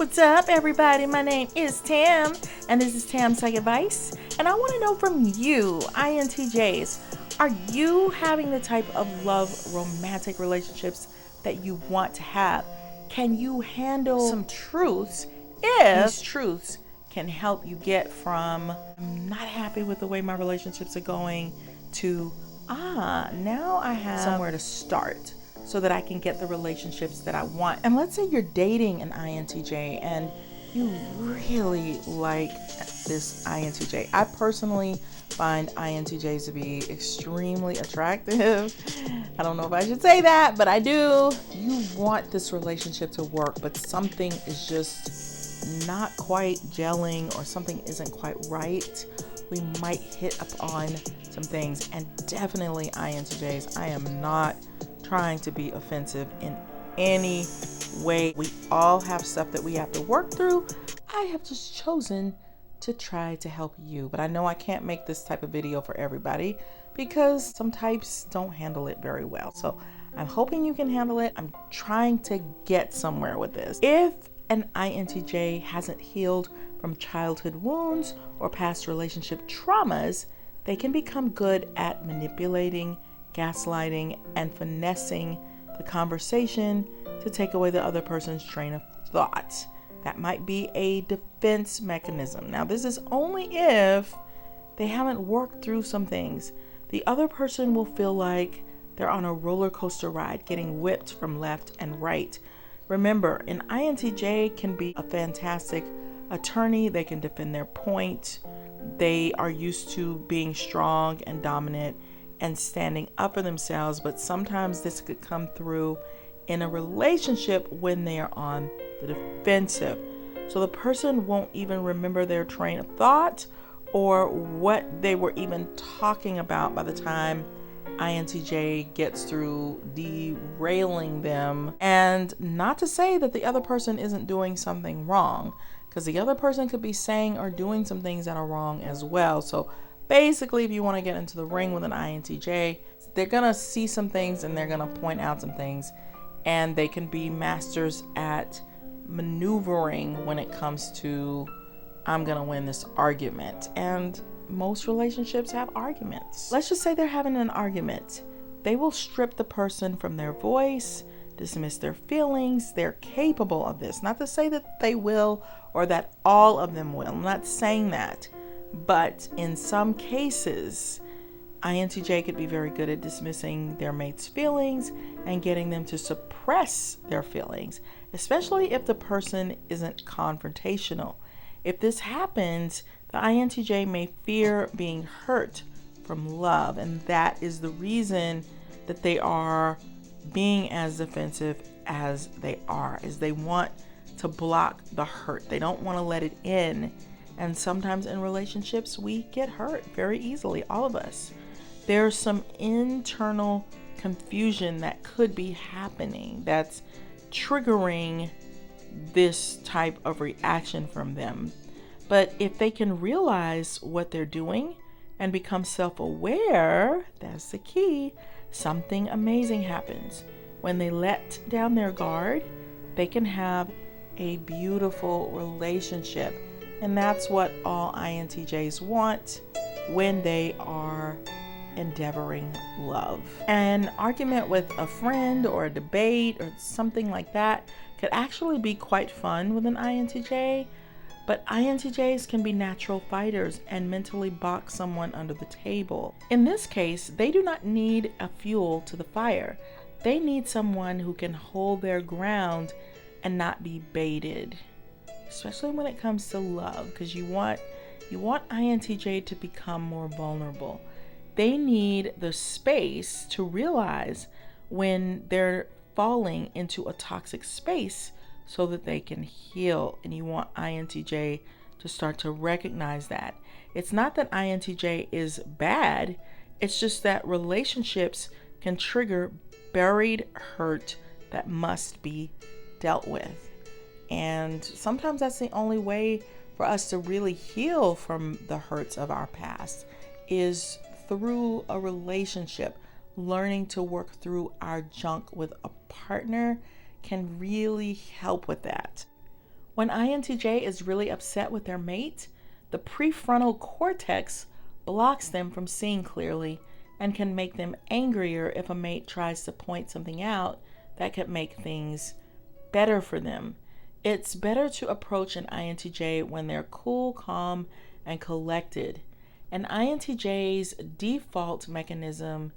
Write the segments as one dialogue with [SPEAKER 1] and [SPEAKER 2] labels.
[SPEAKER 1] What's up, everybody? My name is Tam, and this is Tam's Psych Advice. And I want to know from you, INTJs, are you having the type of love, romantic relationships that you want to have? Can you handle some truths if these truths can help you get from, I'm not happy with the way my relationships are going, to, now I have somewhere to start, so that I can get the relationships that I want. And let's say you're dating an INTJ and you really like this INTJ. I personally find INTJs to be extremely attractive. I don't know if I should say that, but I do. You want this relationship to work, but something is just not quite gelling or something isn't quite right. We might hit upon some things, and definitely INTJs, I am not trying to be offensive in any way. We all have stuff that we have to work through. I have just chosen to try to help you, but I know I can't make this type of video for everybody because some types don't handle it very well. So I'm hoping you can handle it. I'm trying to get somewhere with this. If an INTJ hasn't healed from childhood wounds or past relationship traumas, they can become good at manipulating, gaslighting, and finessing the conversation to take away the other person's train of thought. That might be a defense mechanism. Now, this is only if they haven't worked through some things. The other person will feel like they're on a roller coaster ride, getting whipped from left and right. Remember, an INTJ can be a fantastic attorney. They can defend their point. They are used to being strong and dominant and standing up for themselves, but sometimes this could come through in a relationship when they are on the defensive. So the person won't even remember their train of thought or what they were even talking about by the time INTJ gets through derailing them. And not to say that the other person isn't doing something wrong, because the other person could be saying or doing some things that are wrong as well. So basically, if you want to get into the ring with an INTJ, they're going to see some things and they're going to point out some things, and they can be masters at maneuvering when it comes to, I'm going to win this argument. And most relationships have arguments. Let's just say they're having an argument. They will strip the person from their voice, dismiss their feelings. They're capable of this. Not to say that they will or that all of them will. I'm not saying that. But in some cases, INTJ could be very good at dismissing their mate's feelings and getting them to suppress their feelings, especially if the person isn't confrontational. If this happens, the INTJ may fear being hurt from love, and that is the reason that they are being as defensive as they are, is they want to block the hurt. They don't want to let it in. And sometimes in relationships, we get hurt very easily, all of us. There's some internal confusion that could be happening that's triggering this type of reaction from them. But if they can realize what they're doing and become self-aware, that's the key, something amazing happens. When they let down their guard, they can have a beautiful relationship. And that's what all INTJs want when they are endeavoring love. An argument with a friend or a debate or something like that could actually be quite fun with an INTJ, but INTJs can be natural fighters and mentally box someone under the table. In this case, they do not need a fuel to the fire. They need someone who can hold their ground and not be baited. Especially when it comes to love, because you want INTJ to become more vulnerable. They need the space to realize when they're falling into a toxic space so that they can heal. And you want INTJ to start to recognize that. It's not that INTJ is bad, it's just that relationships can trigger buried hurt that must be dealt with. And sometimes that's the only way for us to really heal from the hurts of our past, is through a relationship. Learning to work through our junk with a partner can really help with that. When INTJ is really upset with their mate, the prefrontal cortex blocks them from seeing clearly and can make them angrier if a mate tries to point something out that could make things better for them. It's better to approach an INTJ when they're cool, calm, and collected. An INTJ's default mechanism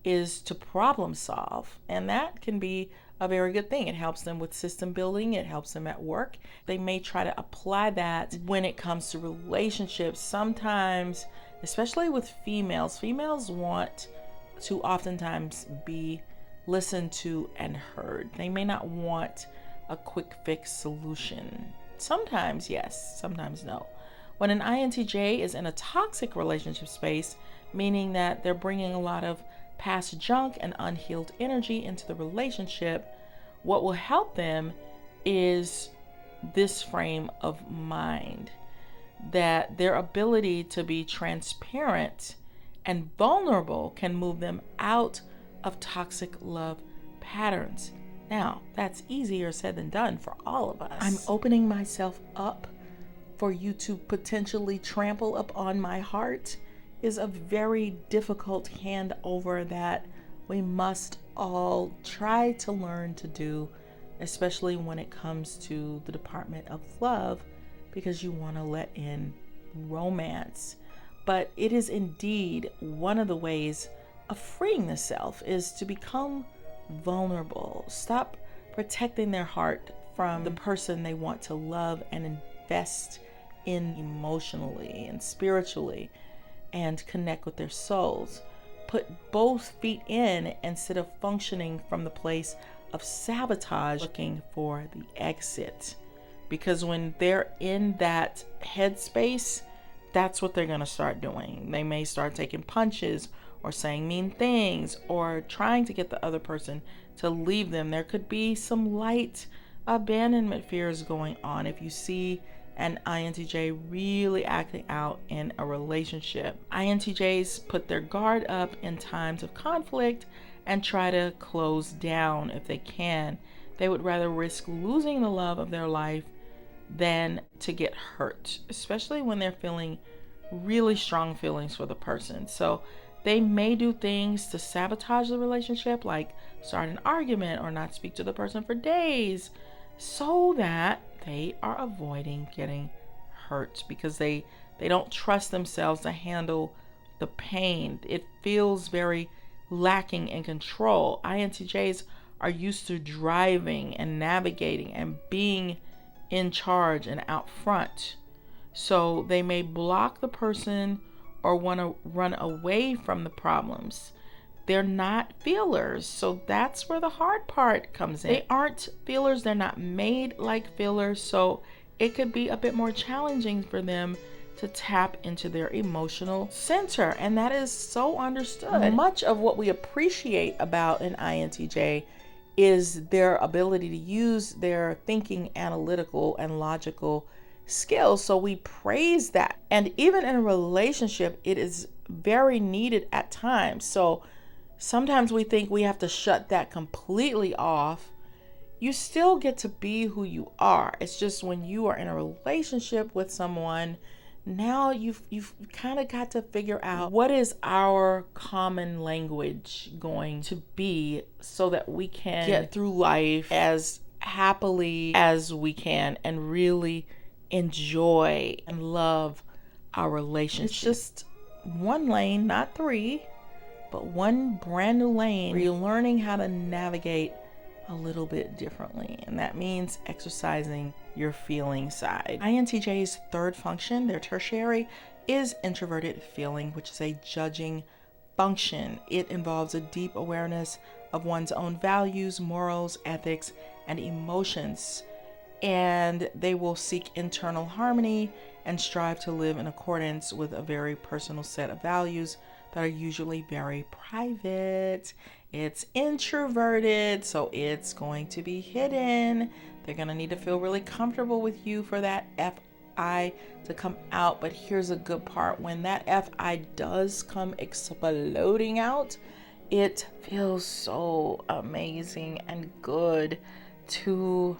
[SPEAKER 1] is to problem solve, and that can be a very good thing. It helps them with system building, it helps them at work. They may try to apply that when it comes to relationships. Sometimes, especially with females want to oftentimes be listened to and heard. They may not want a quick fix solution. Sometimes yes, sometimes no. When an INTJ is in a toxic relationship space, meaning that they're bringing a lot of past junk and unhealed energy into the relationship, what will help them is this frame of mind, that their ability to be transparent and vulnerable can move them out of toxic love patterns. Now, that's easier said than done for all of us. I'm opening myself up for you to potentially trample upon my heart is a very difficult handover that we must all try to learn to do, especially when it comes to the department of love, because you want to let in romance. But it is indeed one of the ways of freeing the self is to become vulnerable. Stop protecting their heart from the person they want to love and invest in emotionally and spiritually and connect with their souls. Put both feet in instead of functioning from the place of sabotage, looking for the exit. Because when they're in that headspace, that's what they're going to start doing. They may start taking punches or saying mean things or trying to get the other person to leave them. There could be some light abandonment fears going on if you see an INTJ really acting out in a relationship. INTJs put their guard up in times of conflict and try to close down if they can. They would rather risk losing the love of their life than to get hurt, especially when they're feeling really strong feelings for the person. So they may do things to sabotage the relationship, like start an argument or not speak to the person for days, so that they are avoiding getting hurt because they don't trust themselves to handle the pain. It feels very lacking in control. INTJs are used to driving and navigating and being in charge and out front. So they may block the person or want to run away from the problems. They're not feelers. So that's where the hard part comes in. They aren't feelers. They're not made like feelers. So it could be a bit more challenging for them to tap into their emotional center. And that is so understood. Much of what we appreciate about an INTJ is their ability to use their thinking, analytical, and logical skills. So we praise that. And even in a relationship, it is very needed at times. So sometimes we think we have to shut that completely off. You still get to be who you are. It's just when you are in a relationship with someone, now you've kind of got to figure out what is our common language going to be so that we can get through life as happily as we can and really enjoy and love our relationship. It's just one lane, not three, but one brand new lane where you're learning how to navigate a little bit differently. And that means exercising your feeling side. INTJ's third function, their tertiary, is introverted feeling, which is a judging function. It involves a deep awareness of one's own values, morals, ethics, and emotions. And they will seek internal harmony and strive to live in accordance with a very personal set of values that are usually very private. It's introverted, so it's going to be hidden. They're going to need to feel really comfortable with you for that FI to come out. But here's a good part. When that FI does come exploding out, it feels so amazing and good to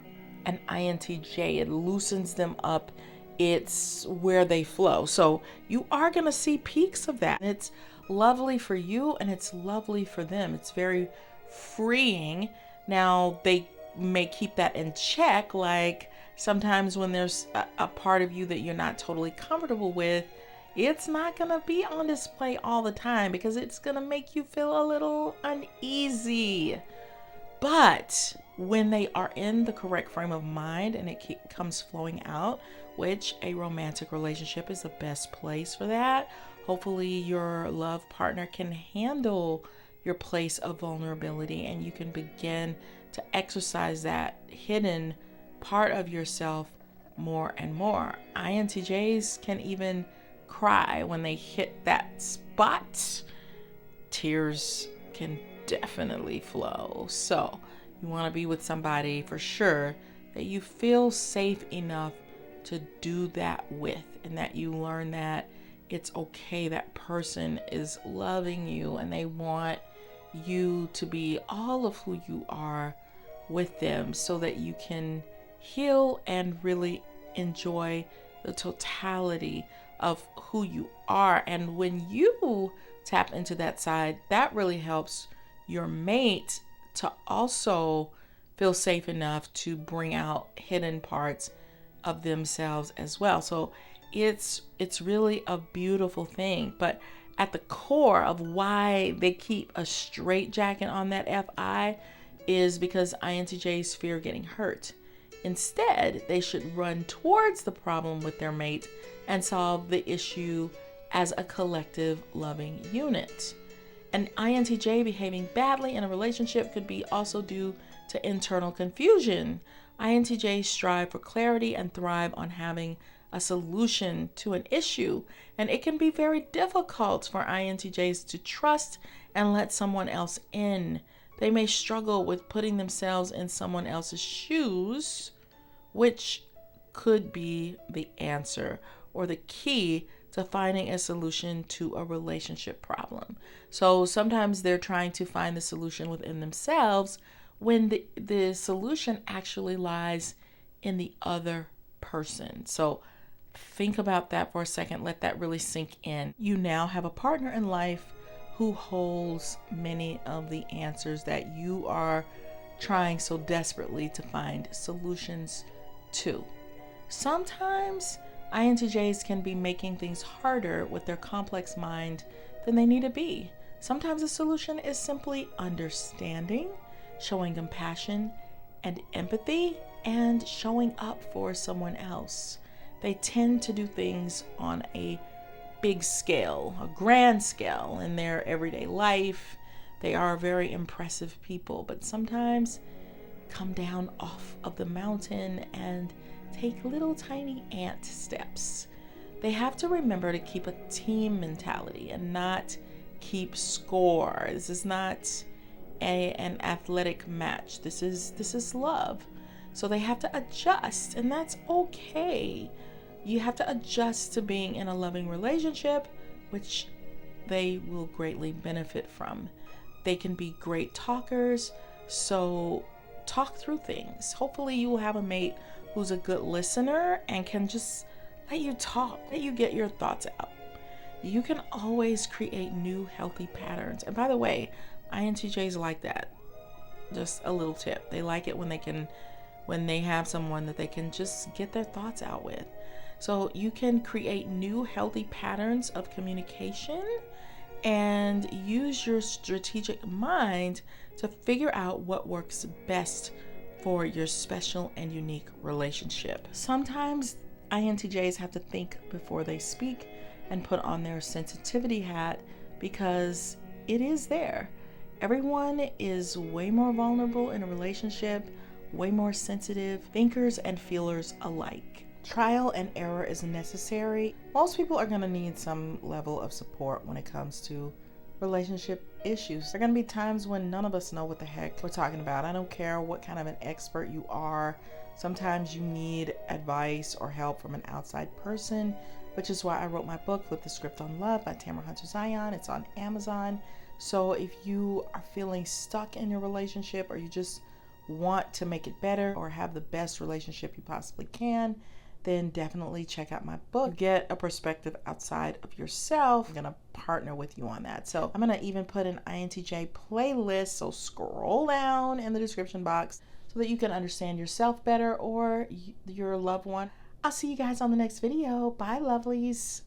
[SPEAKER 1] an INTJ. It loosens them up. It's where they flow. So you are going to see peaks of that. It's lovely for you and it's lovely for them. It's very freeing. Now, they may keep that in check. Like sometimes when there's a part of you that you're not totally comfortable with, it's not going to be on display all the time because it's going to make you feel a little uneasy. But when they are in the correct frame of mind and it comes flowing out, which a romantic relationship is the best place for that. Hopefully your love partner can handle your place of vulnerability and you can begin to exercise that hidden part of yourself more and more. INTJs can even cry when they hit that spot. Tears can definitely flow. So you want to be with somebody for sure that you feel safe enough to do that with, and that you learn that it's okay. That person is loving you and they want you to be all of who you are with them so that you can heal and really enjoy the totality of who you are. And when you tap into that side, that really helps your mate to also feel safe enough to bring out hidden parts of themselves as well. So it's really a beautiful thing. But at the core of why they keep a straitjacket on that FI is because INTJs fear getting hurt. Instead, they should run towards the problem with their mate and solve the issue as a collective loving unit. An INTJ behaving badly in a relationship could be also due to internal confusion. INTJs strive for clarity and thrive on having a solution to an issue, and it can be very difficult for INTJs to trust and let someone else in. They may struggle with putting themselves in someone else's shoes, which could be the answer or the key to finding a solution to a relationship problem. So sometimes they're trying to find the solution within themselves when the solution actually lies in the other person. So think about that for a second. Let that really sink in. You now have a partner in life who holds many of the answers that you are trying so desperately to find solutions to. Sometimes INTJs can be making things harder with their complex mind than they need to be. Sometimes the solution is simply understanding, showing compassion and empathy, and showing up for someone else. They tend to do things on a big scale, a grand scale in their everyday life. They are very impressive people, but sometimes come down off of the mountain and take little tiny ant steps. They have to remember to keep a team mentality and not keep score. This is not an athletic match. This is love. So they have to adjust, and that's okay. You have to adjust to being in a loving relationship, which they will greatly benefit from. They can be great talkers, so talk through things. Hopefully you will have a mate who's a good listener and can just let you talk, let you get your thoughts out. You can always create new healthy patterns. And by the way, INTJs like that. Just a little tip. They like it when they have someone that they can just get their thoughts out with. So you can create new healthy patterns of communication and use your strategic mind to figure out what works best for your special and unique relationship. Sometimes INTJs have to think before they speak and put on their sensitivity hat because it is there. Everyone is way more vulnerable in a relationship, way more sensitive, thinkers and feelers alike. Trial and error is necessary. Most people are going to need some level of support when it comes to relationship issues. There are going to be times when none of us know what the heck we're talking about. I don't care what kind of an expert you are. Sometimes you need advice or help from an outside person, which is why I wrote my book, Flip the Script on Love by Tamara Zyon. It's on Amazon. So if you are feeling stuck in your relationship or you just want to make it better or have the best relationship you possibly can, then definitely check out my book. Get a perspective outside of yourself. I'm gonna partner with you on that. So I'm gonna even put an INTJ playlist, so scroll down in the description box so that you can understand yourself better or your loved one. I'll see you guys on the next video. Bye, lovelies.